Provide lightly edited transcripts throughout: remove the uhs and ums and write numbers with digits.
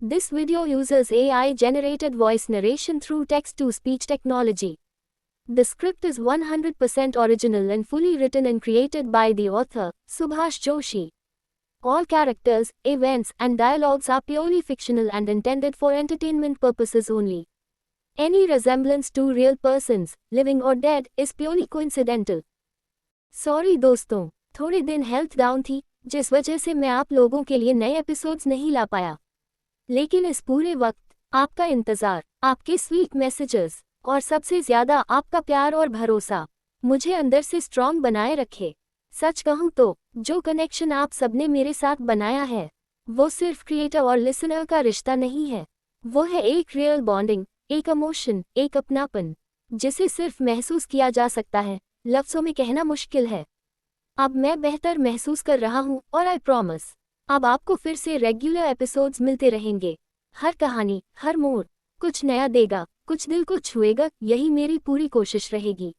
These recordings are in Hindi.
This video uses AI-generated voice narration through text-to-speech technology. The script is 100% original and fully written and created by the author, Subhash Joshi. All characters, events, and dialogues are purely fictional and intended for entertainment purposes only. Any resemblance to real persons, living or dead, is purely coincidental. Sorry दोस्तों, थोड़े दिन हेल्थ डाउन थी, जिस वजह से मैं आप लोगों के लिए नए एपिसोड्स नहीं ला पाया। लेकिन इस पूरे वक्त आपका इंतज़ार, आपके स्वीट मैसेजेस और सबसे ज़्यादा आपका प्यार और भरोसा मुझे अंदर से स्ट्रॉन्ग बनाए रखे। सच कहूँ तो जो कनेक्शन आप सबने मेरे साथ बनाया है वो सिर्फ क्रिएटर और लिसनर का रिश्ता नहीं है, वो है एक रियल बॉन्डिंग, एक इमोशन, एक अपनापन जिसे सिर्फ महसूस किया जा सकता है, लफ्ज़ों में कहना मुश्किल है। अब मैं बेहतर महसूस कर रहा हूँ और आई प्रॉमिस अब आपको फिर से रेगुलर एपिसोड्स मिलते रहेंगे। हर कहानी, हर मोड़ कुछ नया देगा, कुछ दिल को छुएगा, यही मेरी पूरी कोशिश रहेगी।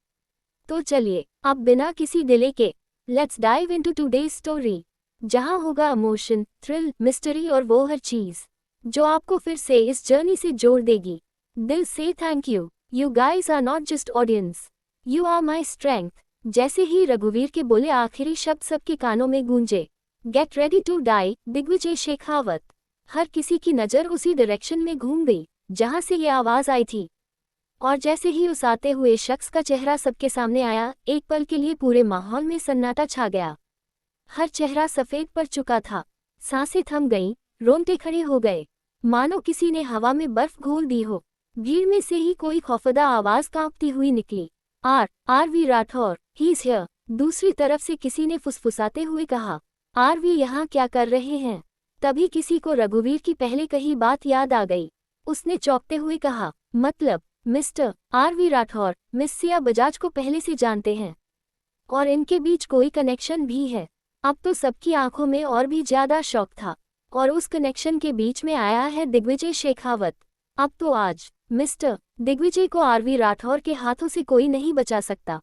तो चलिए अब बिना किसी डिले के let's dive into today's story, जहां होगा इमोशन, थ्रिल, मिस्ट्री और वो हर चीज जो आपको फिर से इस जर्नी से जोड़ देगी। दिल से thank you, you guys are not just audience, you are my strength. जैसे ही रघुवीर के बोले आखिरी शब्द सबके कानों में गूंजे, get ready to die, Digvijay Shekhawat. हर किसी की नज़र उसी डायरेक्शन में घूम गई जहां से ये आवाज़ आई थी, और जैसे ही उस आते हुए शख्स का चेहरा सबके सामने आया, एक पल के लिए पूरे माहौल में सन्नाटा छा गया। हर चेहरा सफ़ेद पड़ चुका था, सांसें थम गईं, रोंगटे खड़े हो गए, मानो किसी ने हवा में बर्फ घोल दी हो। भीड़ में से ही कोई खौफदा आवाज़ कांपती हुई निकली, RV. Rathore, he is here. दूसरी तरफ से किसी ने फुसफुसाते हुए कहा, आर.वी. यहाँ क्या कर रहे हैं? तभी किसी को रघुवीर की पहले कही बात याद आ गई। उसने चौंकते हुए कहा, मतलब mister RV. Rathore miss Siya Bajaj को पहले से जानते हैं और इनके बीच कोई कनेक्शन भी है। अब तो सबकी आंखों में और भी ज्यादा शौक था, और उस कनेक्शन के बीच में आया है दिग्विजय शेखावत। अब तो आज मिस्टर दिग्विजय को आर.वी. राठौर के हाथों से कोई नहीं बचा सकता।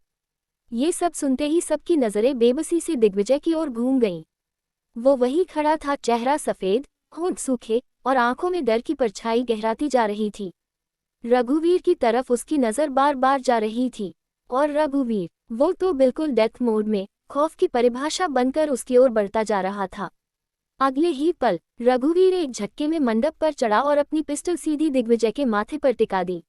ये सब सुनते ही सबकी नज़रें बेबसी से दिग्विजय की ओर घूम गईं। वो वही खड़ा था, चेहरा सफ़ेद, होंठ सूखे और आंखों में डर की परछाई गहराती जा रही थी। रघुवीर की तरफ उसकी नज़र बार बार जा रही थी, और रघुवीर, वो तो बिल्कुल डेथ मोड में, खौफ की परिभाषा बनकर उसकी ओर बढ़ता जा रहा था। अगले ही पल रघुवीर एक झटके में मंडप पर चढ़ा और अपनी पिस्टल सीधी दिग्विजय के माथे पर टिका दी।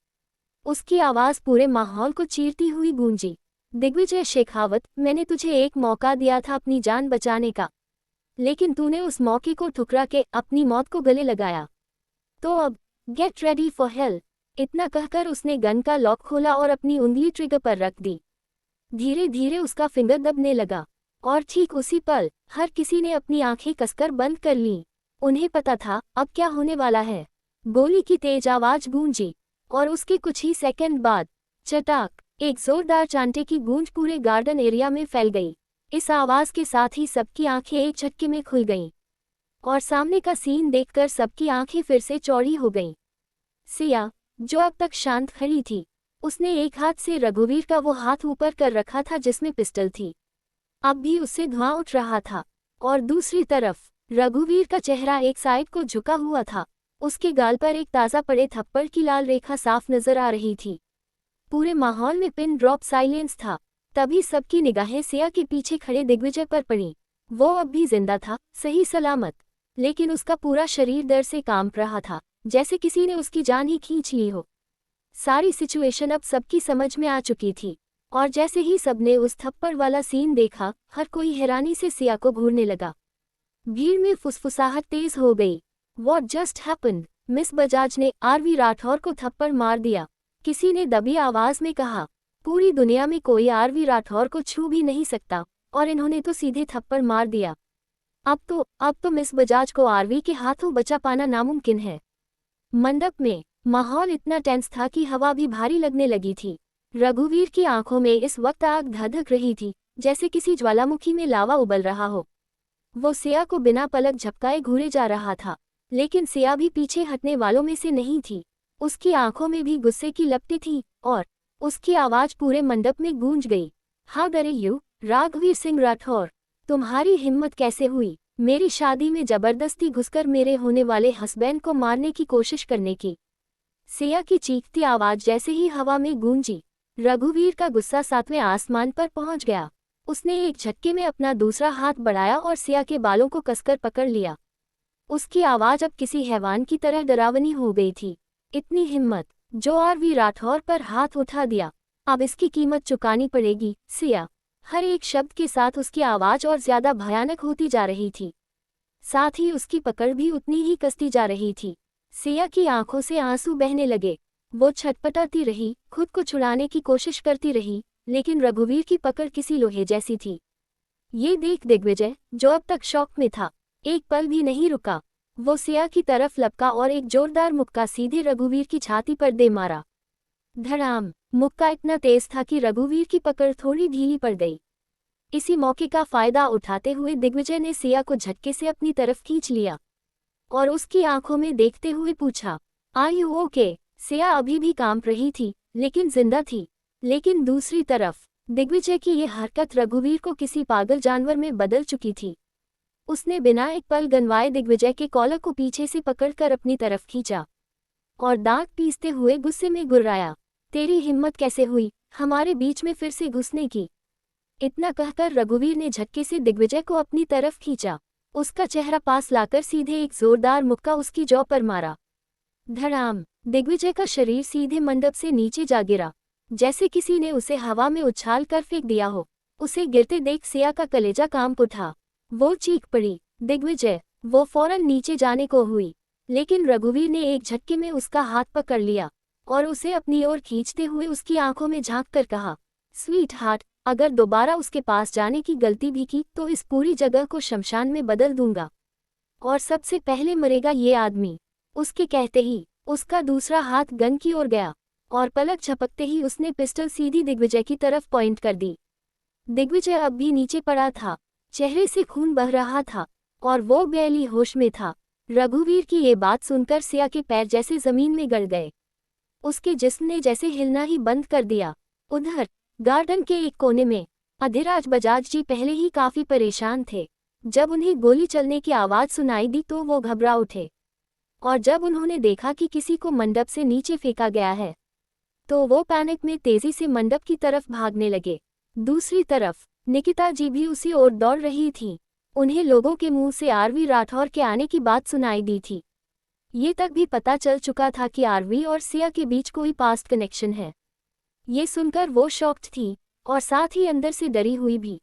उसकी आवाज़ पूरे माहौल को चीरती हुई गूंजी, दिग्विजय शेखावत, मैंने तुझे एक मौका दिया था अपनी जान बचाने का, लेकिन तूने उस मौके को ठुकरा के अपनी मौत को गले लगाया। तो अब गेट रेडी फॉर हेल। इतना कहकर उसने गन का लॉक खोला और अपनी उंगली ट्रिगर पर रख दी। धीरे धीरे उसका फिंगर दबने लगा, और ठीक उसी पल हर किसी ने अपनी आंखें कसकर बंद कर लीं। उन्हें पता था अब क्या होने वाला है। गोली की तेज आवाज़ गूंजी, और उसके कुछ ही सेकंड बाद चटाक, एक जोरदार चांटे की गूंज पूरे गार्डन एरिया में फैल गई। इस आवाज़ के साथ ही सबकी आंखें एक झटके में खुल गईं, और सामने का सीन देखकर सबकी आंखें फिर से चौड़ी हो गईं। सिया, जो अब तक शांत खड़ी थी, उसने एक हाथ से रघुवीर का वो हाथ ऊपर कर रखा था जिसमें पिस्टल थी। अब भी उससे धुआं उठ रहा था, और दूसरी तरफ रघुवीर का चेहरा एक साइड को झुका हुआ था। उसके गाल पर एक ताज़ा पड़े थप्पड़ की लाल रेखा साफ नजर आ रही थी। पूरे माहौल में पिन ड्रॉप साइलेंस था। तभी सबकी निगाहें सिया के पीछे खड़े दिग्विजय पर पड़ी। वो अब भी जिंदा था, सही सलामत, लेकिन उसका पूरा शरीर डर से कांप रहा था, जैसे किसी ने उसकी जान ही खींच ली हो। सारी सिचुएशन अब सबकी समझ में आ चुकी थी, और जैसे ही सबने उस थप्पड़ वाला सीन देखा, हर कोई हैरानी से सिया को घूरने लगा। भीड़ में फुसफुसाहट तेज हो गई। What just happened? Miss Bajaj ने आर.वी. राठौर को थप्पड़ मार दिया, किसी ने दबी आवाज में कहा। पूरी दुनिया में कोई आर.वी. राठौर को छू भी नहीं सकता, और इन्होंने तो सीधे थप्पड़ मार दिया। अब तो मिस बजाज को आर.वी. के हाथों बचा पाना नामुमकिन है। मंडप में माहौल इतना टेंस था कि हवा भी भारी लगने लगी थी। रघुवीर की आंखों में इस वक्त आग धधक रही थी, जैसे किसी ज्वालामुखी में लावा उबल रहा हो। वो सिया को बिना पलक झपकाए घूरे जा रहा था, लेकिन सिया भी पीछे हटने वालों में से नहीं थी। उसकी आंखों में भी गुस्से की लपटें थीं, और उसकी आवाज़ पूरे मंडप में गूंज गई। हाउ डरे यू, राघवीर सिंह राठौर, तुम्हारी हिम्मत कैसे हुई? मेरी शादी में जबरदस्ती घुसकर मेरे होने वाले हस्बैंड को मारने की कोशिश करने की। सिया की चीखती आवाज जैसे ही हवा में गूंजी, रघुवीर का गुस्सा सातवें आसमान पर पहुंच गया। उसने एक झटके में अपना दूसरा हाथ बढ़ाया और सिया के बालों को कसकर पकड़ लिया। उसकी आवाज अब किसी हैवान की तरह डरावनी हो गई थी। इतनी हिम्मत, जो आरवी राठौर पर हाथ उठा दिया, अब इसकी कीमत चुकानी पड़ेगी। सिया, हर एक शब्द के साथ उसकी आवाज और ज्यादा भयानक होती जा रही थी। साथ ही उसकी पकड़ भी उतनी ही कसती जा रही थी। सिया की आंखों से आंसू बहने लगे। वो छटपटाती रही, खुद को छुड़ाने की कोशिश करती रही, लेकिन रघुवीर की पकड़ किसी लोहे जैसी थी। ये देख दिग्विजय, जो अब तक शॉक में था, एक पल भी नहीं रुका। वो सिया की तरफ लपका और एक जोरदार मुक्का सीधे रघुवीर की छाती पर दे मारा। धड़ाम! मुक्का इतना तेज था कि रघुवीर की पकड़ थोड़ी ढीली पड़ गई। इसी मौके का फायदा उठाते हुए दिग्विजय ने सिया को झटके से अपनी तरफ खींच लिया और उसकी आंखों में देखते हुए पूछा, आर यू ओके? सिया अभी भी कांप रही थी, लेकिन जिंदा थी। लेकिन दूसरी तरफ दिग्विजय की ये हरकत रघुवीर को किसी पागल जानवर में बदल चुकी थी। उसने बिना एक पल गंवाए दिग्विजय के कॉलर को पीछे से पकड़कर अपनी तरफ खींचा और दांत पीसते हुए गुस्से में गुर्राया, तेरी हिम्मत कैसे हुई हमारे बीच में फिर से घुसने की? इतना कहकर रघुवीर ने झटके से दिग्विजय को अपनी तरफ खींचा। उसका चेहरा पास लाकर सीधे एक जोरदार मुक्का उसकी जौ पर मारा। धड़ाम! दिग्विजय का शरीर सीधे मंडप से नीचे जा गिरा, जैसे किसी ने उसे हवा में उछाल कर फेंक दिया हो। उसे गिरते देख सिया का कलेजा कांप उठा। वो चीख पड़ी, दिग्विजय! वो फौरन नीचे जाने को हुई, लेकिन रघुवीर ने एक झटके में उसका हाथ पकड़ लिया और उसे अपनी ओर खींचते हुए उसकी आंखों में झांक कर कहा, स्वीट हार्ट, अगर दोबारा उसके पास जाने की गलती भी की तो इस पूरी जगह को शमशान में बदल दूंगा, और सबसे पहले मरेगा ये आदमी। उसके कहते ही उसका दूसरा हाथ गन की ओर गया और पलक झपकते ही उसने पिस्टल सीधी दिग्विजय की तरफ पॉइंट कर दी। दिग्विजय अब भी नीचे पड़ा था, चेहरे से खून बह रहा था और वो बेली होश में था। रघुवीर की ये बात सुनकर सिया के पैर जैसे जमीन में गड़ गए। उसके जिस्म ने जैसे हिलना ही बंद कर दिया। उधर गार्डन के एक कोने में अधिराज बजाज जी पहले ही काफी परेशान थे। जब उन्हें गोली चलने की आवाज सुनाई दी तो वो घबरा उठे, और जब उन्होंने देखा कि किसी को मंडप से नीचे फेंका गया है तो वो पैनिक में तेजी से मंडप की तरफ भागने लगे। दूसरी तरफ निकिता जी भी उसी ओर दौड़ रही थीं। उन्हें लोगों के मुंह से आरवी राठौर के आने की बात सुनाई दी थी। ये तक भी पता चल चुका था कि आरवी और सिया के बीच कोई पास्ट कनेक्शन है। ये सुनकर वो शॉक्ड थी और साथ ही अंदर से डरी हुई भी।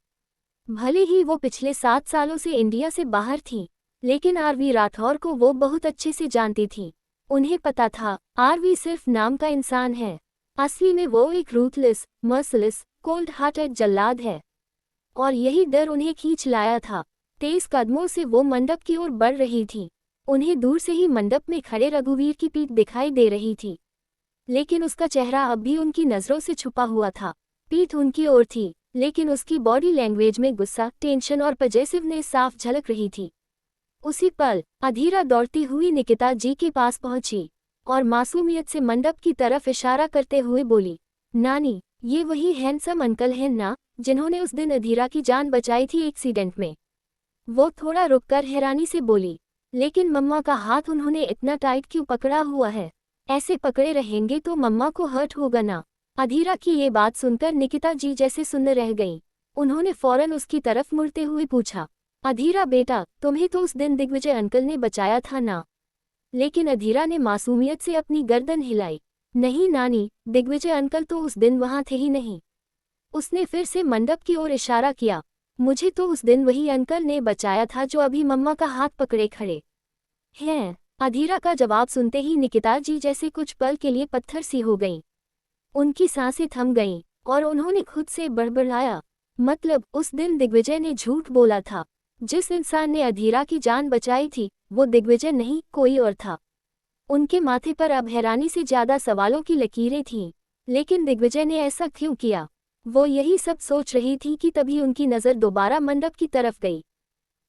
भले ही वो पिछले 7 सालों से इंडिया से बाहर थी, लेकिन आरवी राठौर को वो बहुत अच्छे से जानती थी। उन्हें पता था आरवी सिर्फ नाम का इंसान है, असली में वो एक रूथलेस, मर्सिलेस, कोल्ड हार्टेड जल्लाद है। और यही डर उन्हें खींच लाया था। तेज कदमों से वो मंडप की ओर बढ़ रही थी। उन्हें दूर से ही मंडप में खड़े रघुवीर की पीठ दिखाई दे रही थी, लेकिन उसका चेहरा अब भी उनकी नजरों से छुपा हुआ था। पीठ उनकी ओर थी, लेकिन उसकी बॉडी लैंग्वेज में गुस्सा, टेंशन और पजेसिवनेस साफ झलक रही थी। उसी पल अधीरा दौड़ती हुई निकिता जी के पास पहुंची और मासूमियत से मंडप की तरफ इशारा करते हुए बोली, नानी, ये वही हैंडसम अंकल हैं ना, जिन्होंने उस दिन अधीरा की जान बचाई थी एक्सीडेंट में? वो थोड़ा रुककर हैरानी से बोली, लेकिन मम्मा का हाथ उन्होंने इतना टाइट क्यों पकड़ा हुआ है? ऐसे पकड़े रहेंगे तो मम्मा को हर्ट होगा ना। अधीरा की ये बात सुनकर निकिता जी जैसे सुन्न रह गईं। उन्होंने फौरन उसकी तरफ मुड़ते हुए पूछा, अधीरा बेटा, तुम्हें तो उस दिन दिग्विजय अंकल ने बचाया था ना? लेकिन अधीरा ने मासूमियत से अपनी गर्दन हिलाई। नहीं नानी, दिग्विजय अंकल तो उस दिन वहां थे ही नहीं। उसने फिर से मंडप की ओर इशारा किया। मुझे तो उस दिन वही अंकल ने बचाया था जो अभी मम्मा का हाथ पकड़े खड़े हैं। अधीरा का जवाब सुनते ही निकिता जी जैसे कुछ पल के लिए पत्थर सी हो गईं। उनकी सांसें थम गईं और उन्होंने खुद से बड़बड़ाया, मतलब उस दिन दिग्विजय ने झूठ बोला था। जिस इंसान ने अधीरा की जान बचाई थी वो दिग्विजय नहीं, कोई और था। उनके माथे पर अब हैरानी से ज्यादा सवालों की लकीरें थीं। लेकिन दिग्विजय ने ऐसा क्यों किया? वो यही सब सोच रही थी कि तभी उनकी नज़र दोबारा मंडप की तरफ गई,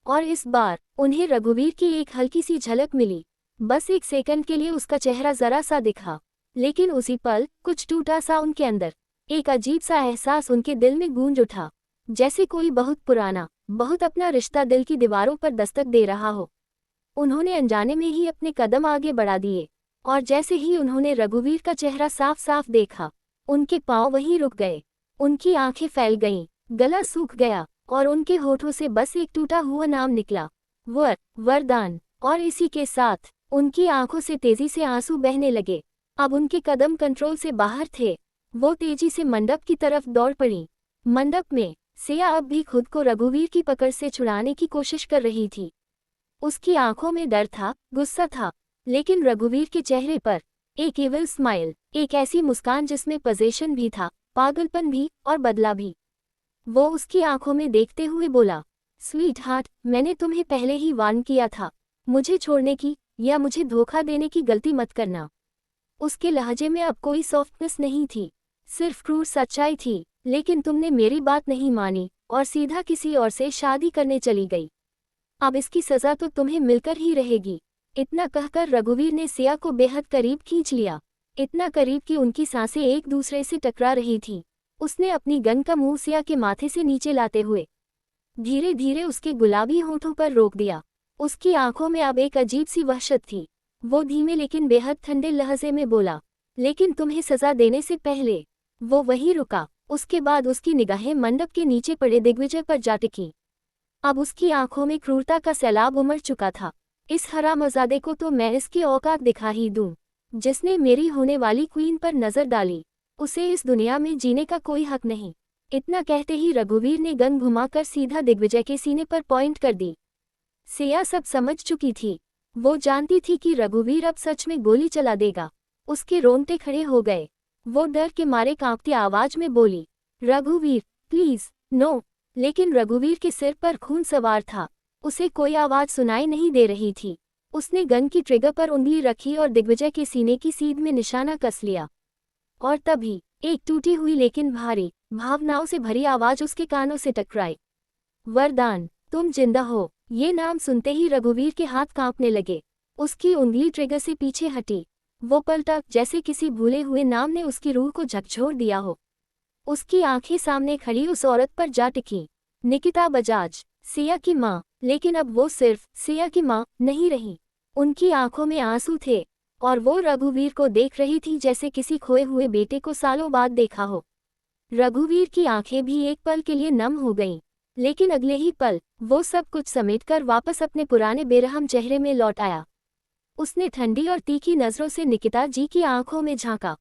और इस बार उन्हें रघुवीर की एक हल्की सी झलक मिली। बस एक सेकंड के लिए उसका चेहरा जरा सा दिखा, लेकिन उसी पल कुछ टूटा सा उनके अंदर। एक अजीब सा एहसास उनके दिल में गूंज उठा, जैसे कोई बहुत पुराना, बहुत अपना रिश्ता दिल की दीवारों पर दस्तक दे रहा हो। उन्होंने अनजाने में ही अपने कदम आगे बढ़ा दिए, और जैसे ही उन्होंने रघुवीर का चेहरा साफ साफ देखा, उनके पांव वहीं रुक गए। उनकी आंखें फैल गईं, गला सूख गया, और उनके होठों से बस एक टूटा हुआ नाम निकला, वरदान। और इसी के साथ उनकी आंखों से तेजी से आंसू बहने लगे। अब उनके कदम कंट्रोल से बाहर थे। वो तेजी से मंडप की तरफ दौड़ पड़ी। मंडप में सिया अब भी खुद को रघुवीर की पकड़ से छुड़ाने की कोशिश कर रही थी। उसकी आंखों में डर था, गुस्सा था, लेकिन रघुवीर के चेहरे पर एक इविल स्माइल, एक ऐसी मुस्कान जिसमें पजेशन भी था, पागलपन भी और बदला भी। वो उसकी आंखों में देखते हुए बोला, स्वीट हार्ट, मैंने तुम्हें पहले ही वार्न किया था, मुझे छोड़ने की या मुझे धोखा देने की गलती मत करना। उसके लहजे में अब कोई सॉफ्टनेस नहीं थी, सिर्फ क्रूर सच्चाई थी। लेकिन तुमने मेरी बात नहीं मानी और सीधा किसी और से शादी करने चली गई। अब इसकी सजा तो तुम्हें मिलकर ही रहेगी। इतना कहकर रघुवीर ने सिया को बेहद करीब खींच लिया, इतना करीब कि उनकी सांसें एक दूसरे से टकरा रही थीं। उसने अपनी गन का मुंह सिया के माथे से नीचे लाते हुए धीरे धीरे उसके गुलाबी होठों पर रोक दिया। उसकी आंखों में अब एक अजीब सी वहशत थी। वो धीमे लेकिन बेहद ठंडे लहजे में बोला, लेकिन तुम्हें सजा देने से पहले। वो वहीं रुका। उसके बाद उसकी निगाहें मंडप के नीचे पड़े दिग्विजय पर जा टिकी। अब उसकी आंखों में क्रूरता का सैलाब उमड़ चुका था। इस हरामजादे को तो मैं इसकी औकात दिखा ही दूं, जिसने मेरी होने वाली क्वीन पर नजर डाली। उसे इस दुनिया में जीने का कोई हक नहीं। इतना कहते ही रघुवीर ने गन घुमाकर सीधा दिग्विजय के सीने पर पॉइंट कर दी। सिया सब समझ चुकी थी। वो जानती थी कि रघुवीर अब सच में गोली चला देगा। उसके रोंगटे खड़े हो गए। वो डर के मारे कांपती आवाज में बोली, रघुवीर प्लीज नो। लेकिन रघुवीर के सिर पर खून सवार था। उसे कोई आवाज सुनाई नहीं दे रही थी। उसने गन की ट्रिगर पर उंगली रखी और दिग्विजय के सीने की सीध में निशाना कस लिया। और तभी एक टूटी हुई लेकिन भारी, भावनाओं से भरी आवाज उसके कानों से टकराई, वरदान, तुम जिंदा हो। ये नाम सुनते ही रघुवीर के हाथ कांपने लगे। उसकी उंगली ट्रिगर से पीछे हटी। वो पलटा जैसे किसी भूले हुए नाम ने उसकी रूह को झकझोर दिया हो। उसकी आंखें सामने खड़ी उस औरत पर जा टिकी, निकिता बजाज, सिया की माँ। लेकिन अब वो सिर्फ सिया की माँ नहीं रही। उनकी आंखों में आंसू थे, और वो रघुवीर को देख रही थी जैसे किसी खोए हुए बेटे को सालों बाद देखा हो। रघुवीर की आंखें भी एक पल के लिए नम हो गईं, लेकिन अगले ही पल वो सब कुछ समेटकर वापस अपने पुराने बेरहम चेहरे में लौट आया। उसने ठंडी और तीखी नजरों से निकिता जी की आंखों में झांका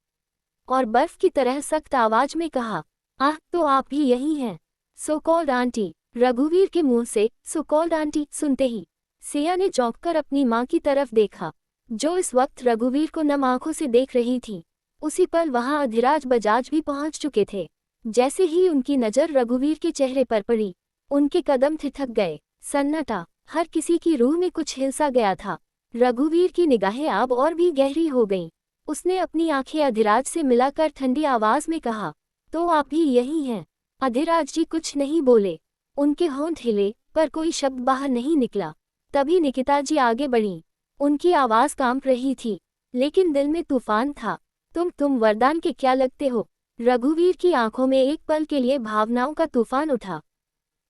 और बर्फ की तरह सख्त आवाज में कहा, आह, तो आप भी यही हैं, सो कॉल्ड आंटी। रघुवीर के मुंह से सो कॉल्ड आंटी सुनते ही सिया ने चौंककर अपनी मां की तरफ देखा, जो इस वक्त रघुवीर को नम आंखों से देख रही थी। उसी पल वहां अधिराज बजाज भी पहुंच चुके थे। जैसे ही उनकी नजर रघुवीर के चेहरे पर पड़ी, उनके कदम ठिठक गए। सन्नाटा, हर किसी की रूह में कुछ हिलसा गया था। रघुवीर की निगाहें अब और भी गहरी हो गईं। उसने अपनी आंखें अधिराज से मिलाकर ठंडी आवाज में कहा, तो आप भी यही हैं। अधिराज जी कुछ नहीं बोले। उनके होंठ हिले, पर कोई शब्द बाहर नहीं निकला। तभी निकिता जी आगे बढ़ीं। उनकी आवाज कांप रही थी, लेकिन दिल में तूफान था। तुम वरदान के क्या लगते हो? रघुवीर की आंखों में एक पल के लिए भावनाओं का तूफान उठा,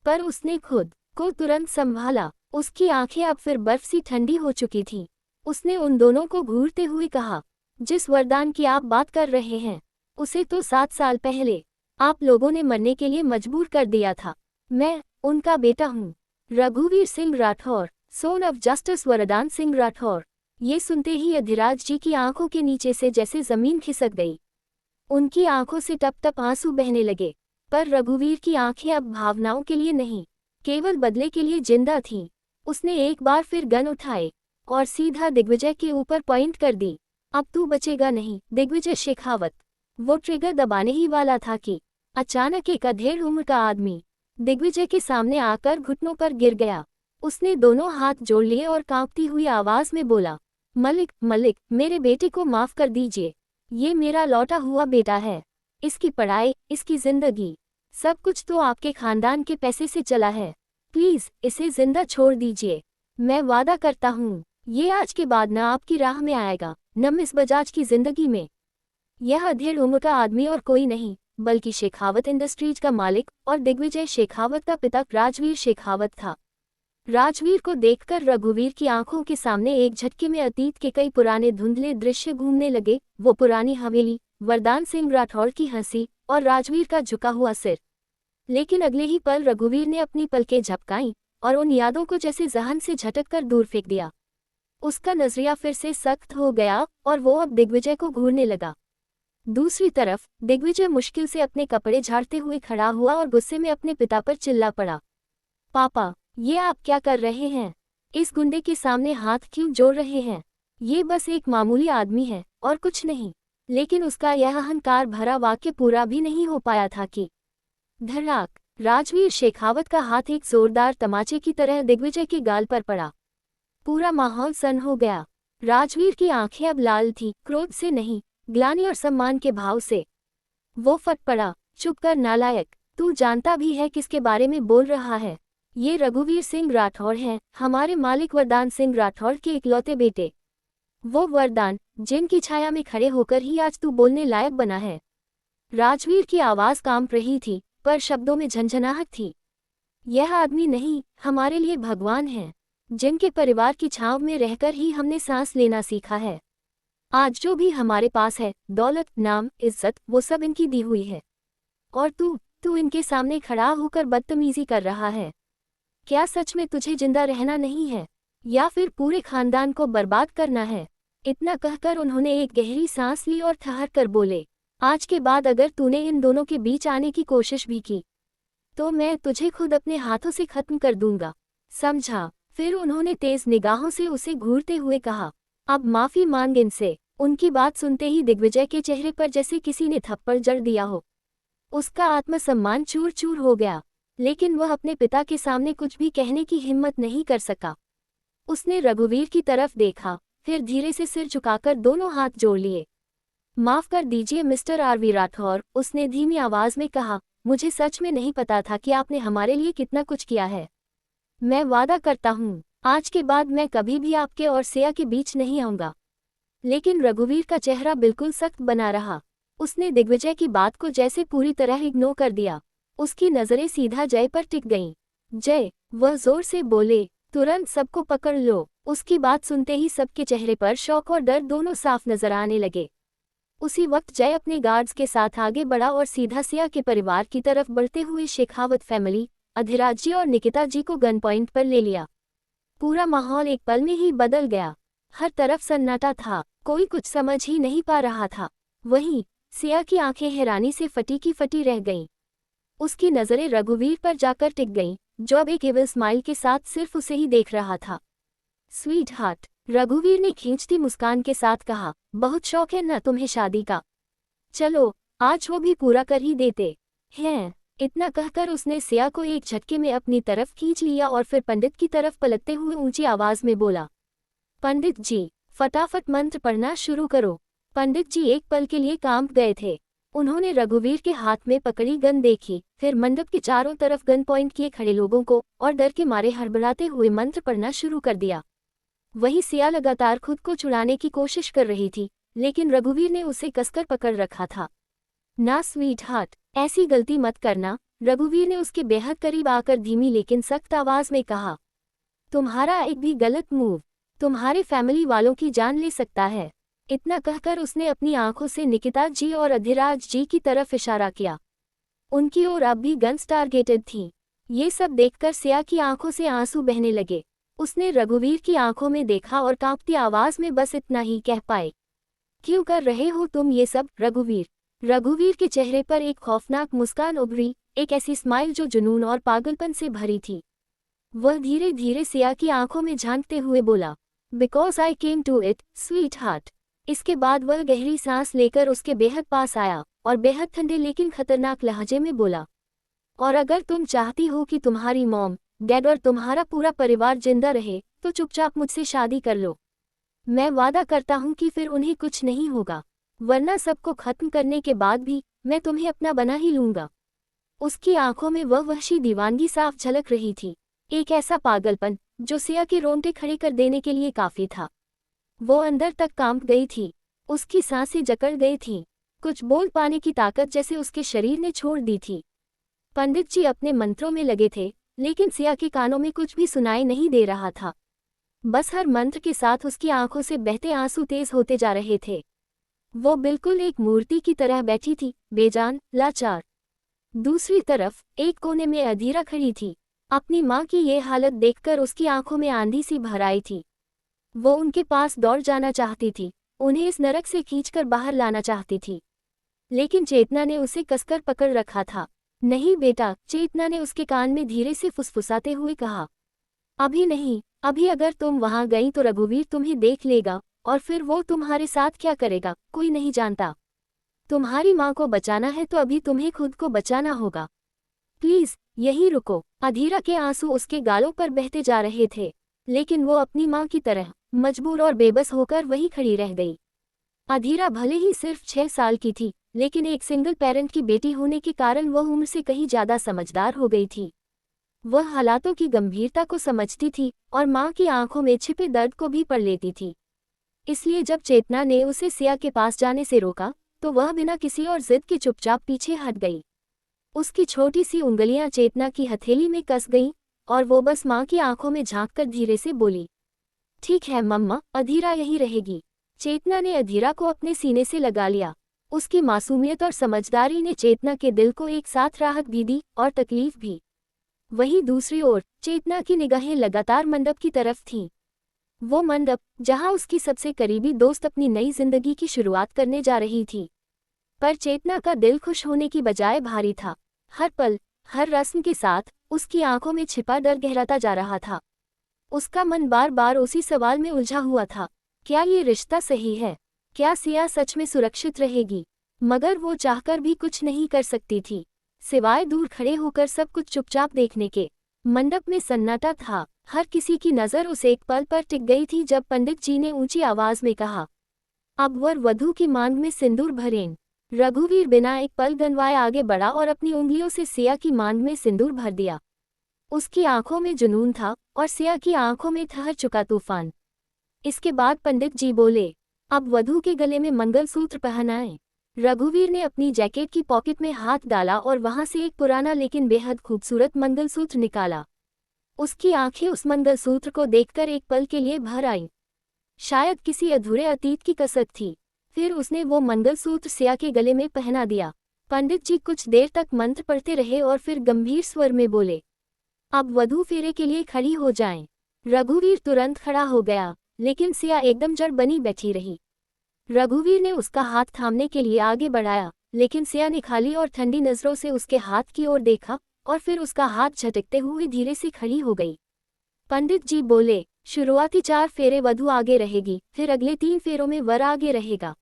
पर उसने खुद को तुरंत संभाला। उसकी आंखें अब फिर बर्फ सी ठंडी हो चुकी थीं। उसने उन दोनों को घूरते हुए कहा, जिस वरदान की आप बात कर रहे हैं, उसे तो 7 साल पहले आप लोगों ने मरने के लिए मजबूर कर दिया था। मैं उनका बेटा हूँ, रघुवीर सिंह राठौर, सोन ऑफ जस्टिस वरदान सिंह राठौर। ये सुनते ही अधिराज जी की आंखों के नीचे से जैसे जमीन खिसक गई। उनकी आंखों से टप टप आंसू बहने लगे, पर रघुवीर की आंखें अब भावनाओं के लिए नहीं, केवल बदले के लिए जिंदा थीं। उसने एक बार फिर गन उठाए और सीधा दिग्विजय के ऊपर पॉइंट कर दी। अब तू बचेगा नहीं, दिग्विजय शेखावत। वो ट्रिगर दबाने ही वाला था कि अचानक एक अधेड़ उम्र का आदमी दिग्विजय के सामने आकर घुटनों पर गिर गया। उसने दोनों हाथ जोड़ लिए और कांपती हुई आवाज में बोला, मलिक, मेरे बेटे को माफ कर दीजिए। ये मेरा लौटा हुआ बेटा है। इसकी पढ़ाई, इसकी जिंदगी, सब कुछ तो आपके खानदान के पैसे से चला है। प्लीज इसे जिंदा छोड़ दीजिए। मैं वादा करता हूँ, ये आज के बाद न आपकी राह में आएगा, न मिस बजाज की जिंदगी में। यह अधेड़ उम्र का आदमी और कोई नहीं, बल्कि शेखावत इंडस्ट्रीज का मालिक और दिग्विजय शेखावत का पिता राजवीर शेखावत था। राजवीर को देखकर रघुवीर की आंखों के सामने एक झटके में अतीत के कई पुराने धुंधले दृश्य घूमने लगे, वो पुरानी हवेली, वरदान सिंह राठौड़ की हंसी और राजवीर का झुका हुआ सिर। लेकिन अगले ही पल रघुवीर ने अपनी पलकें झपकाईं और उन यादों को जैसे जहन से झटक कर दूर फेंक दिया। उसका नजरिया फिर से सख्त हो गया और वो अब दिग्विजय को घूरने लगा। दूसरी तरफ दिग्विजय मुश्किल से अपने कपड़े झाड़ते हुए खड़ा हुआ और गुस्से में अपने पिता पर चिल्ला पड़ा। पापा, ये आप क्या कर रहे हैं? इस गुंडे के सामने हाथ क्यों जोड़ रहे हैं? ये बस एक मामूली आदमी है और कुछ नहीं। लेकिन उसका यह अहंकार भरा वाक्य पूरा भी नहीं हो पाया था कि धड़ाक, राजवीर शेखावत का हाथ एक जोरदार तमाचे की तरह दिग्विजय के गाल पर पड़ा। पूरा माहौल सन्न हो गया। राजवीर की आंखें अब लाल थीं, क्रोध से नहीं, ग्लानि और सम्मान के भाव से। वो फट पड़ा, चुप कर नालायक, तू जानता भी है किसके बारे में बोल रहा है? ये रघुवीर सिंह राठौड़ हैं, हमारे मालिक वरदान सिंह राठौड़ के इकलौते बेटे। वो वरदान, जिनकी छाया में खड़े होकर ही आज तू बोलने लायक बना है। राजवीर की आवाज कांप रही थी, पर शब्दों में झंझनाहट थी। यह आदमी नहीं, हमारे लिए भगवान है, जिनके परिवार की छांव में रहकर ही हमने सांस लेना सीखा है। आज जो भी हमारे पास है, दौलत, नाम, इज्जत, वो सब इनकी दी हुई है। और तू इनके सामने खड़ा होकर बदतमीजी कर रहा है। क्या सच में तुझे जिंदा रहना नहीं है, या फिर पूरे खानदान को बर्बाद करना है? इतना कहकर उन्होंने एक गहरी सांस ली और ठहर कर बोले, आज के बाद अगर तूने इन दोनों के बीच आने की कोशिश भी की तो मैं तुझे खुद अपने हाथों से खत्म कर दूंगा, समझा? फिर उन्होंने तेज निगाहों से उसे घूरते हुए कहा, अब माफी मांग इनसे। उनकी बात सुनते ही दिग्विजय के चेहरे पर जैसे किसी ने थप्पड़ जड़ दिया हो। उसका आत्मसम्मान चूर चूर हो गया, लेकिन वह अपने पिता के सामने कुछ भी कहने की हिम्मत नहीं कर सका। उसने रघुवीर की तरफ देखा, फिर धीरे से सिर झुकाकर दोनों हाथ जोड़ लिए। माफ कर दीजिए मिस्टर आरवी राठौर, उसने धीमी आवाज में कहा, मुझे सच में नहीं पता था कि आपने हमारे लिए कितना कुछ किया है। मैं वादा करता हूँ, आज के बाद मैं कभी भी आपके और सिया के बीच नहीं आऊंगा। लेकिन रघुवीर का चेहरा बिल्कुल सख्त बना रहा। उसने दिग्विजय की बात को जैसे पूरी तरह इग्नोर कर दिया। उसकी नजरें सीधा जय पर टिक गईं। जय, वह जोर से बोले, तुरंत सबको पकड़ लो। उसकी बात सुनते ही सबके चेहरे पर शौक और डर दोनों साफ नजर आने लगे। उसी वक्त जय अपने गार्ड्स के साथ आगे बढ़ा और सीधा सिया के परिवार की तरफ बढ़ते हुए शेखावत फैमिली, अधिराज जी और निकिता जी को गन पॉइंट पर ले लिया। पूरा माहौल एक पल में ही बदल गया। हर तरफ सन्नाटा था, कोई कुछ समझ ही नहीं पा रहा था। वहीं सिया की आंखें हैरानी से फटी की फटी रह गईं। उसकी नजरें रघुवीर पर जाकर टिक गईं, जो अब एक एविल स्माइल के साथ सिर्फ उसे ही देख रहा था। स्वीट हार्ट, रघुवीर ने खींचती मुस्कान के साथ कहा, बहुत शौक है ना तुम्हें शादी का? चलो, आज वो भी पूरा कर ही देते हैं। इतना कहकर उसने सिया को एक झटके में अपनी तरफ खींच लिया और फिर पंडित की तरफ पलटते हुए ऊंची आवाज में बोला, पंडित जी, फटाफट मंत्र पढ़ना शुरू करो। पंडित जी एक पल के लिए कांप गए थे। उन्होंने रघुवीर के हाथ में पकड़ी गन देखी, फिर मंडप के चारों तरफ गन पॉइंट किए खड़े लोगों को और डर के मारे हड़बड़ाते हुए मंत्र पढ़ना शुरू कर दिया। वही सिया लगातार खुद को छुड़ाने की कोशिश कर रही थी, लेकिन रघुवीर ने उसे कसकर पकड़ रखा था। ना स्वीट हार्ट, ऐसी गलती मत करना, रघुवीर ने उसके बेहद करीब आकर धीमी लेकिन सख्त आवाज में कहा। तुम्हारा एक भी गलत मूव तुम्हारे फैमिली वालों की जान ले सकता है। इतना कहकर उसने अपनी आंखों से निकिता जी और अधिराज जी की तरफ इशारा किया। उनकी ओर अब भी गन्स टारगेटेड थीं। ये सब देखकर सिया की आंखों से आंसू बहने लगे। उसने रघुवीर की आंखों में देखा और कांपती आवाज में बस इतना ही कह पाए, क्यों कर रहे हो तुम ये सब रघुवीर? रघुवीर के चेहरे पर एक खौफनाक मुस्कान उभरी, एक ऐसी स्माइल जो जुनून और पागलपन से भरी थी। वह धीरे धीरे सिया की आंखों में झांकते हुए बोला, because I came to it, sweetheart. इसके बाद वह गहरी सांस लेकर उसके बेहद पास आया और बेहद ठंडे लेकिन खतरनाक लहजे में बोला, और अगर तुम चाहती हो कि तुम्हारी मॉम, डैड और तुम्हारा पूरा परिवार जिंदा रहे, तो चुपचाप मुझसे शादी कर लो। मैं वादा करता हूँ कि फिर उन्हें कुछ नहीं होगा, वरना सबको खत्म करने के बाद भी मैं तुम्हें अपना बना ही लूंगा। उसकी आंखों में वह वहशी दीवानगी साफ झलक रही थी, एक ऐसा पागलपन जो सिया के रोंगटे खड़े कर देने के लिए काफी था। वो अंदर तक कांप गई थी, उसकी सांसें जकड़ गई थीं। कुछ बोल पाने की ताकत जैसे उसके शरीर ने छोड़ दी थी। पंडित जी अपने मंत्रों में लगे थे, लेकिन सिया के कानों में कुछ भी सुनाई नहीं दे रहा था। बस हर मंत्र के साथ उसकी आंखों से बहते आंसू तेज होते जा रहे थे। वो बिल्कुल एक मूर्ति की तरह बैठी थी, बेजान, लाचार। दूसरी तरफ एक कोने में अधीरा खड़ी थी। अपनी माँ की ये हालत देखकर उसकी आंखों में आंधी सी भर आई थी। वो उनके पास दौड़ जाना चाहती थी, उन्हें इस नरक से खींचकर बाहर लाना चाहती थी। लेकिन चेतना ने उसे कसकर पकड़ रखा था। नहीं बेटा, चेतना ने उसके कान में धीरे से फुसफुसाते हुए कहा। अभी नहीं, अभी अगर तुम वहां गई तो रघुवीर तुम्हें देख लेगा, और फिर वो तुम्हारे साथ क्या करेगा कोई नहीं जानता। तुम्हारी माँ को बचाना है तो अभी तुम्हें खुद को बचाना होगा। प्लीज यहीं रुको। अधीरा के आंसू उसके गालों पर बहते जा रहे थे, लेकिन वो अपनी माँ की तरह मजबूर और बेबस होकर वहीं खड़ी रह गई। अधीरा भले ही सिर्फ 6 साल की थी, लेकिन एक सिंगल पेरेंट की बेटी होने के कारण वह उम्र से कहीं ज्यादा समझदार हो गई थी। वह हालातों की गंभीरता को समझती थी और माँ की आंखों में छिपे दर्द को भी पढ़ लेती थी। इसलिए जब चेतना ने उसे सिया के पास जाने से रोका, तो वह बिना किसी और जिद के चुपचाप पीछे हट गई। उसकी छोटी सी उंगलियां चेतना की हथेली में कस गईं और वो बस माँ की आंखों में झांककर धीरे से बोली, ठीक है मम्मा, अधीरा यहीं रहेगी। चेतना ने अधीरा को अपने सीने से लगा लिया। उसकी मासूमियत और समझदारी ने चेतना के दिल को एक साथ राहत भी दी और तकलीफ भी। वहीं दूसरी ओर चेतना की निगाहें लगातार मंडप की तरफ थीं। वो मंडप जहां उसकी सबसे करीबी दोस्त अपनी नई जिंदगी की शुरुआत करने जा रही थी। पर चेतना का दिल खुश होने की बजाय भारी था। हर पल, हर रस्म के साथ उसकी आंखों में छिपा डर गहराता जा रहा था। उसका मन बार बार उसी सवाल में उलझा हुआ था, क्या ये रिश्ता सही है? क्या सिया सच में सुरक्षित रहेगी? मगर वो चाहकर भी कुछ नहीं कर सकती थी, सिवाय दूर खड़े होकर सब कुछ चुपचाप देखने के। मंडप में सन्नाटा था। हर किसी की नज़र उस एक पल पर टिक गई थी जब पंडित जी ने ऊंची आवाज में कहा, अब वर वधू की मांग में सिंदूर भरें। रघुवीर बिना एक पल गनवाए आगे बढ़ा और अपनी उंगलियों से सिया की मांग में सिंदूर भर दिया। उसकी आंखों में जुनून था और सिया की आंखों में ठहर चुका तूफान। इसके बाद पंडित जी बोले, अब वधू के गले में मंगलसूत्र पहनाएं। रघुवीर ने अपनी जैकेट की पॉकेट में हाथ डाला और वहां से एक पुराना लेकिन बेहद खूबसूरत मंगलसूत्र निकाला। उसकी आंखें उस मंगलसूत्र को देखकर एक पल के लिए भर आईं। शायद किसी अधूरे अतीत की कसक थी। फिर उसने वो मंगलसूत्र सिया के गले में पहना दिया। पंडित जी कुछ देर तक मंत्र पढ़ते रहे और फिर गंभीर स्वर में बोले, अब वधू फेरे के लिए खड़ी हो जाएं। रघुवीर तुरंत खड़ा हो गया, लेकिन सिया एकदम जड़ बनी बैठी रही। रघुवीर ने उसका हाथ थामने के लिए आगे बढ़ाया, लेकिन सिया ने खाली और ठंडी नजरों से उसके हाथ की ओर देखा और फिर उसका हाथ झटकते हुए धीरे से खड़ी हो गई। पंडित जी बोले, शुरुआती 4 फेरे वधू आगे रहेगी, फिर अगले 3 फेरों में वर आगे रहेगा।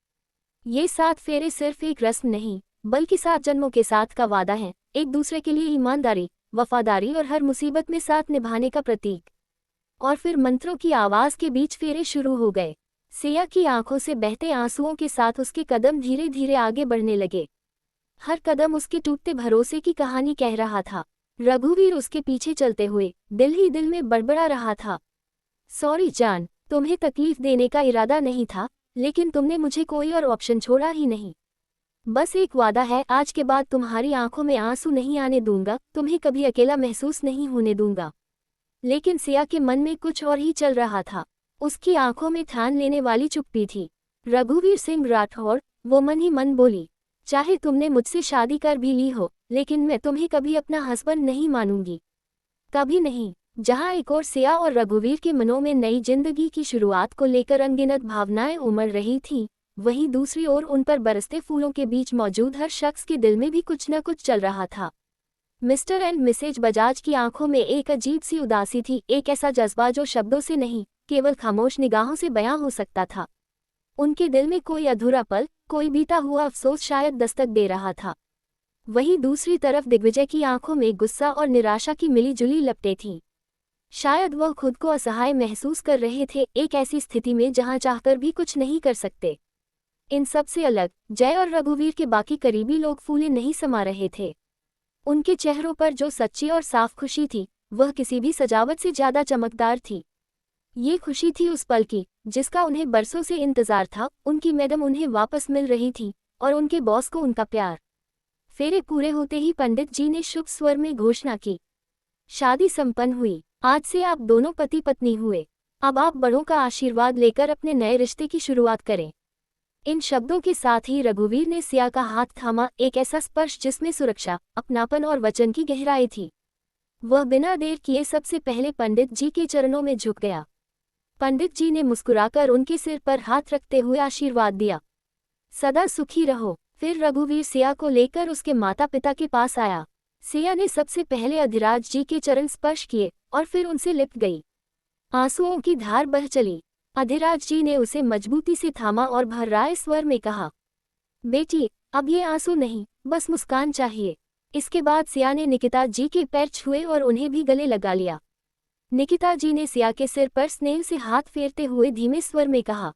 ये 7 फेरे सिर्फ एक रस्म नहीं, बल्कि 7 जन्मों के साथ का वादा है, एक दूसरे के लिए ईमानदारी, वफादारी और हर मुसीबत में साथ निभाने का प्रतीक। और फिर मंत्रों की आवाज के बीच फेरे शुरू हो गए। सिया की आंखों से बहते आंसुओं के साथ उसके कदम धीरे धीरे आगे बढ़ने लगे। हर कदम उसके टूटते भरोसे की कहानी कह रहा था। रघुवीर उसके पीछे चलते हुए दिल ही दिल में बड़बड़ा रहा था, सॉरी जान, तुम्हें तकलीफ देने का इरादा नहीं था, लेकिन तुमने मुझे कोई और ऑप्शन छोड़ा ही नहीं। बस एक वादा है, आज के बाद तुम्हारी आंखों में आंसू नहीं आने दूंगा, तुम्हें कभी अकेला महसूस नहीं होने दूंगा। लेकिन सिया के मन में कुछ और ही चल रहा था। उसकी आंखों में ठान लेने वाली चुप्पी थी। रघुवीर सिंह राठौर, वो मन ही मन बोली, चाहे तुमने मुझसे शादी कर भी ली हो, लेकिन मैं तुम्हें कभी अपना हस्बैंड नहीं मानूंगी, कभी नहीं। जहां एक और सिया और रघुवीर के मनों में नई जिंदगी की शुरुआत को लेकर अनगिनत भावनाएं उमड़ रही थीं, वहीं दूसरी ओर उन पर बरसते फूलों के बीच मौजूद हर शख्स के दिल में भी कुछ न कुछ चल रहा था। मिस्टर एंड मिसेज बजाज की आंखों में एक अजीब सी उदासी थी, एक ऐसा जज्बा जो शब्दों से नहीं, केवल खामोश निगाहों से बयां हो सकता था। उनके दिल में कोई अधूरा पल, कोई बीता हुआ अफसोस शायद दस्तक दे रहा था। वहीं दूसरी तरफ दिग्विजय की आंखों में गुस्सा और निराशा की मिली-जुली लपटें थीं। शायद वह खुद को असहाय महसूस कर रहे थे, एक ऐसी स्थिति में जहां चाहकर भी कुछ नहीं कर सकते। इन सब से अलग जय और रघुवीर के बाकी करीबी लोग फूले नहीं समा रहे थे। उनके चेहरों पर जो सच्ची और साफ खुशी थी, वह किसी भी सजावट से ज्यादा चमकदार थी। ये खुशी थी उस पल की, जिसका उन्हें बरसों से इंतजार था। उनकी मैडम उन्हें वापस मिल रही थी, और उनके बॉस को उनका प्यार। फेरे पूरे होते ही पंडित जी ने शुभ स्वर में घोषणा की, शादी संपन्न हुई। आज से आप दोनों पति पत्नी हुए। अब आप बड़ों का आशीर्वाद लेकर अपने नए रिश्ते की शुरुआत करें। इन शब्दों के साथ ही रघुवीर ने सिया का हाथ थामा, एक ऐसा स्पर्श जिसमें सुरक्षा, अपनापन और वचन की गहराई थी। वह बिना देर किए सबसे पहले पंडित जी के चरणों में झुक गया। पंडित जी ने मुस्कुराकर उनके सिर पर हाथ रखते हुए आशीर्वाद दिया, सदा सुखी रहो। फिर रघुवीर सिया को लेकर उसके माता पिता के पास आया। सिया ने सबसे पहले अधिराज जी के चरण स्पर्श किए और फिर उनसे लिपट गई। आंसुओं की धार बह चली। अधिराज जी ने उसे मजबूती से थामा और भर्राए स्वर में कहा, बेटी, अब ये आंसू नहीं, बस मुस्कान चाहिए। इसके बाद सिया ने निकिता जी के पैर छुए और उन्हें भी गले लगा लिया। निकिता जी ने सिया के सिर पर स्नेह से हाथ फेरते हुए धीमे स्वर में कहा,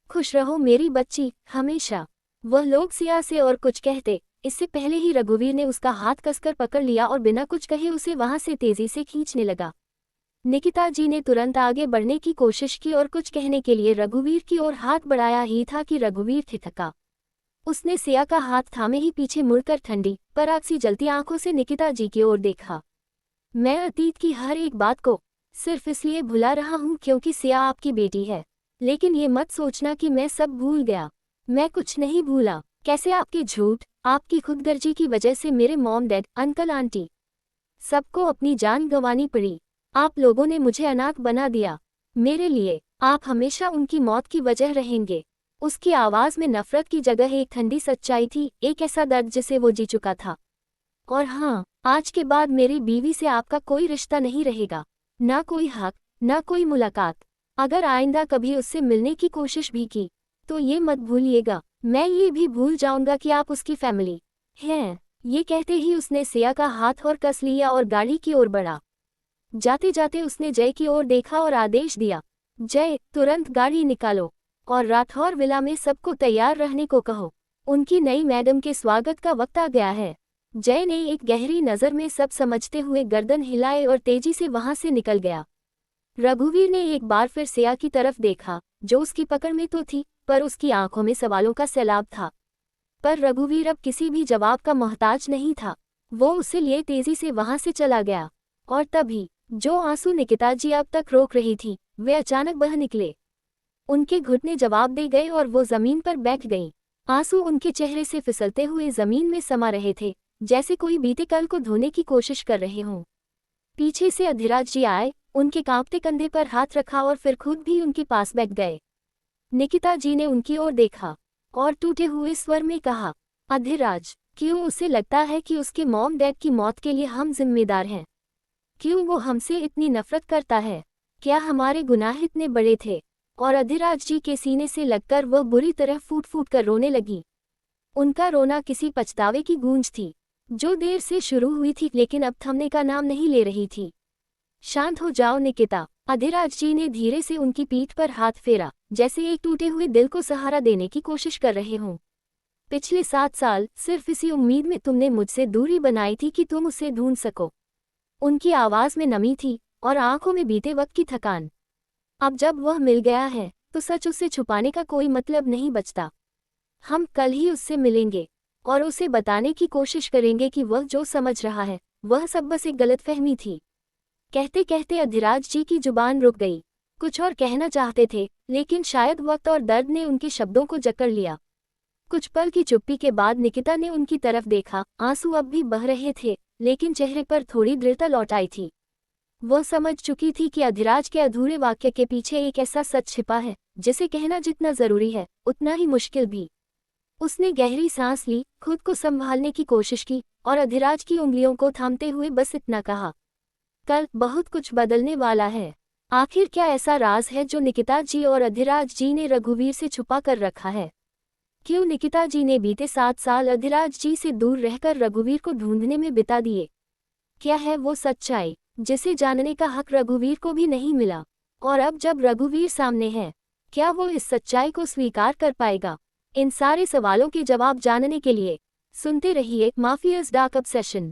खुश रहो मेरी बच्ची, हमेशा। वह लोग सिया से और कुछ कहते, इससे पहले ही रघुवीर ने उसका हाथ कसकर पकड़ लिया और बिना कुछ कहे उसे वहां से तेजी से खींचने लगा। निकिता जी ने तुरंत आगे बढ़ने की कोशिश की और कुछ कहने के लिए रघुवीर की ओर हाथ बढ़ाया ही था कि रघुवीर ठिठका। उसने सिया का हाथ थामे ही पीछे मुड़कर ठंडी पराग सी जलती आंखों से निकिता जी की ओर देखा। मैं अतीत की हर एक बात को सिर्फ इसलिए भुला रहा हूँ क्योंकि सिया आपकी बेटी है, लेकिन ये मत सोचना कि मैं सब भूल गया। मैं कुछ नहीं भूला। कैसे आपके झूठ, आपकी खुदगर्जी की वजह से मेरे मॉम डैड, अंकल आंटी सबको अपनी जान गंवानी पड़ी। आप लोगों ने मुझे अनाथ बना दिया। मेरे लिए आप हमेशा उनकी मौत की वजह रहेंगे। उसकी आवाज़ में नफरत की जगह एक ठंडी सच्चाई थी, एक ऐसा दर्द जिसे वो जी चुका था। और हाँ, आज के बाद मेरी बीवी से आपका कोई रिश्ता नहीं रहेगा, ना कोई हक, ना कोई मुलाकात। अगर आइंदा कभी उससे मिलने की कोशिश भी की तो ये मत भूलिएगा, मैं ये भी भूल जाऊंगा कि आप उसकी फैमिली हैं। ये कहते ही उसने सिया का हाथ और कस लिया और गाड़ी की ओर बढ़ा। जाते जाते उसने जय की ओर देखा और आदेश दिया, जय, तुरंत गाड़ी निकालो और राठौर विला में सबको तैयार रहने को कहो। उनकी नई मैडम के स्वागत का वक्त आ गया है। जय ने एक गहरी नज़र में सब समझते हुए गर्दन हिलाए और तेजी से वहां से निकल गया। रघुवीर ने एक बार फिर सिया की तरफ देखा, जो उसकी पकड़ में तो थी, पर उसकी आंखों में सवालों का सैलाब था। पर रघुवीर अब किसी भी जवाब का मोहताज नहीं था। वो उसे लिए तेजी से वहां से चला गया। और तभी जो आंसू निकिता जी अब तक रोक रही थी, वे अचानक बह निकले। उनके घुटने जवाब दे गए और वो जमीन पर बैठ गईं। आंसू उनके चेहरे से फिसलते हुए जमीन में समा रहे थे, जैसे कोई बीते कल को धोने की कोशिश कर रहे हों। पीछे से अधिराज जी आए, उनके कांपते कंधे पर हाथ रखा और फिर खुद भी उनके पास बैठ गए। निकिता जी ने उनकी ओर देखा और टूटे हुए स्वर में कहा, अधिराज, क्यों उसे लगता है कि उसके मॉम डैड की मौत के लिए हम जिम्मेदार हैं? क्यों वो हमसे इतनी नफरत करता है? क्या हमारे गुनाह इतने बड़े थे? और अधिराज जी के सीने से लगकर वह बुरी तरह फूट फूट कर रोने लगी। उनका रोना किसी पछतावे की गूंज थी, जो देर से शुरू हुई थी लेकिन अब थमने का नाम नहीं ले रही थी। शांत हो जाओ निकिता, अधिराज जी ने धीरे से उनकी पीठ पर हाथ फेरा, जैसे एक टूटे हुए दिल को सहारा देने की कोशिश कर रहे हों। पिछले 7 साल सिर्फ इसी उम्मीद में तुमने मुझसे दूरी बनाई थी कि तुम उसे ढूंढ सको। उनकी आवाज़ में नमी थी और आंखों में बीते वक्त की थकान। अब जब वह मिल गया है तो सच उसे छुपाने का कोई मतलब नहीं बचता। हम कल ही उससे मिलेंगे और उसे बताने की कोशिश करेंगे कि वह जो समझ रहा है वह सब बस एक गलतफहमी थी। कहते कहते अधिराज जी की जुबान रुक गई। कुछ और कहना चाहते थे, लेकिन शायद वक्त और दर्द ने उनके शब्दों को जकड़ लिया। कुछ पल की चुप्पी के बाद निकिता ने उनकी तरफ देखा। आंसू अब भी बह रहे थे, लेकिन चेहरे पर थोड़ी दृढ़ता लौट आई थी। वह समझ चुकी थी कि अधिराज के अधूरे वाक्य के पीछे एक ऐसा सच छिपा है जिसे कहना जितना जरूरी है उतना ही मुश्किल भी। उसने गहरी सांस ली, खुद को संभालने की कोशिश की और अधिराज की उंगलियों को थामते हुए बस इतना कहा, कल बहुत कुछ बदलने वाला है। आखिर क्या ऐसा राज है जो निकिता जी और अधिराज जी ने रघुवीर से छुपा कर रखा है? क्यों निकिता जी ने बीते 7 साल अधिराज जी से दूर रहकर रघुवीर को ढूंढने में बिता दिए? क्या है वो सच्चाई जिसे जानने का हक रघुवीर को भी नहीं मिला? और अब जब रघुवीर सामने है, क्या वो इस सच्चाई को स्वीकार कर पाएगा? इन सारे सवालों के जवाब जानने के लिए सुनते रहिए माफियाज डार्क ऑब्सेशन।